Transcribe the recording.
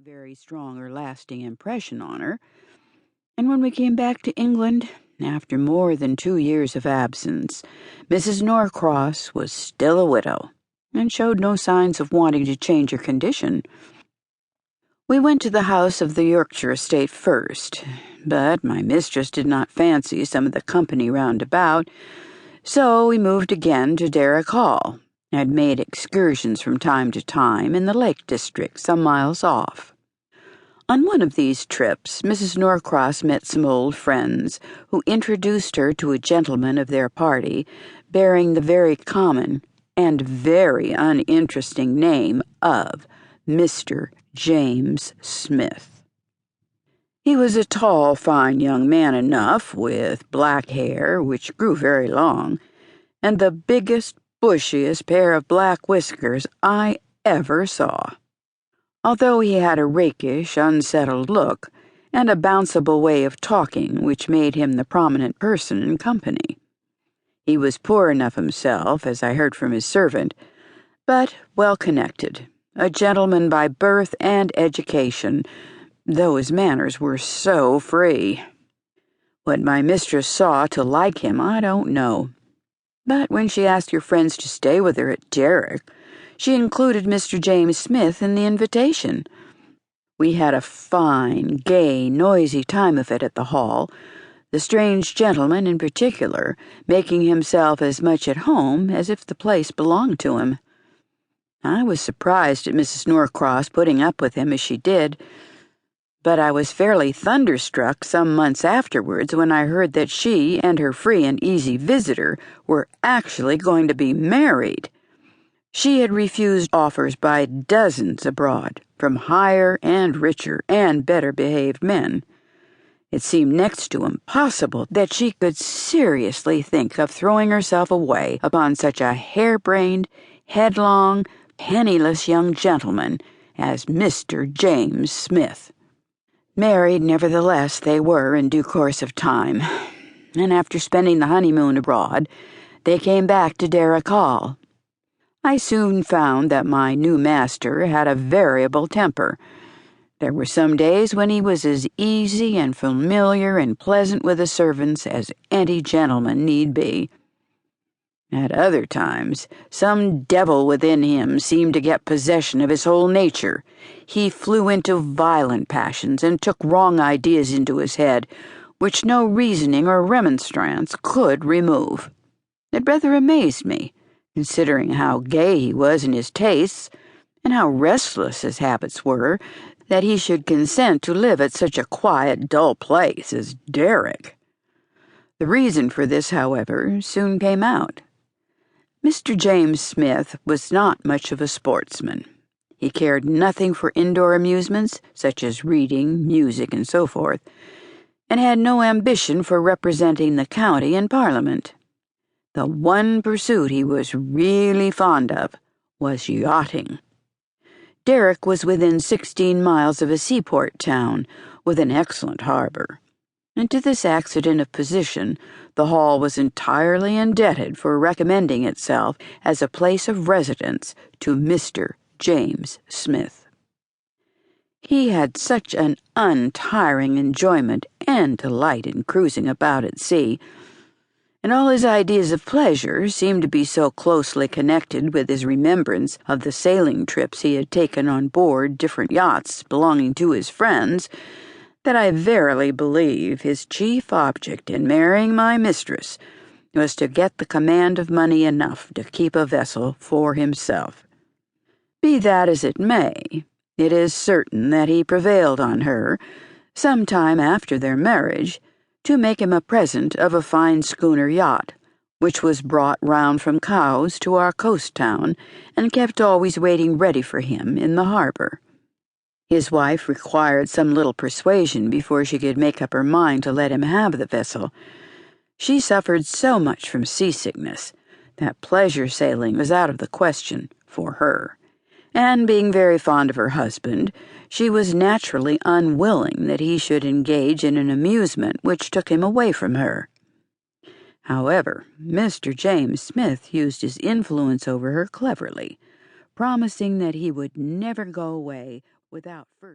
very strong or lasting impression on her, and when we came back to England, after more than 2 years of absence, Mrs. Norcross was still a widow, and showed no signs of wanting to change her condition. We went to the house of the Yorkshire estate first, but my mistress did not fancy some of the company round about, so we moved again to Darrock Hall, and had made excursions from time to time in the Lake District some miles off. On one of these trips, Mrs. Norcross met some old friends, who introduced her to a gentleman of their party, bearing the very common and very uninteresting name of Mr. James Smith. He was a tall, fine young man enough, with black hair, which grew very long, and the biggest, bushiest pair of black whiskers I ever saw. Although he had a rakish, unsettled look, and a bounceable way of talking which made him the prominent person in company. He was poor enough himself, as I heard from his servant, but well-connected, a gentleman by birth and education, though his manners were so free. What my mistress saw to like him, I don't know. But when she asked your friends to stay with her at Darrock, she included Mr. James Smith in the invitation. We had a fine, gay, noisy time of it at the Hall, the strange gentleman in particular making himself as much at home as if the place belonged to him. I was surprised at Mrs. Norcross putting up with him as she did, but I was fairly thunderstruck some months afterwards when I heard that she and her free and easy visitor were actually going to be married. She had refused offers by dozens abroad, from higher and richer and better-behaved men. It seemed next to impossible that she could seriously think of throwing herself away upon such a harebrained, headlong, penniless young gentleman as Mr. James Smith. Married, nevertheless, they were in due course of time, and after spending the honeymoon abroad, they came back to Darrock Hall. I soon found that my new master had a variable temper. There were some days when he was as easy and familiar and pleasant with the servants as any gentleman need be. At other times, some devil within him seemed to get possession of his whole nature. He flew into violent passions and took wrong ideas into his head, which no reasoning or remonstrance could remove. It rather amazed me, considering how gay he was in his tastes, and how restless his habits were, that he should consent to live at such a quiet, dull place as Darrock. The reason for this, however, soon came out. Mr. James Smith was not much of a sportsman. He cared nothing for indoor amusements, such as reading, music, and so forth, and had no ambition for representing the county in Parliament. The one pursuit he was really fond of was yachting. Darrock was within 16 miles of a seaport town, with an excellent harbor, and to this accident of position, the Hall was entirely indebted for recommending itself as a place of residence to Mr. James Smith. He had such an untiring enjoyment and delight in cruising about at sea, and all his ideas of pleasure seemed to be so closely connected with his remembrance of the sailing trips he had taken on board different yachts belonging to his friends, that I verily believe his chief object in marrying my mistress was to get the command of money enough to keep a vessel for himself. Be that as it may, it is certain that he prevailed on her, some time after their marriage, to make him a present of a fine schooner yacht, which was brought round from Cowes to our coast town and kept always waiting ready for him in the harbor. His wife required some little persuasion before she could make up her mind to let him have the vessel. She suffered so much from seasickness that pleasure sailing was out of the question for her, and being very fond of her husband, she was naturally unwilling that he should engage in an amusement which took him away from her. However, Mr. James Smith used his influence over her cleverly, promising that he would never go away without first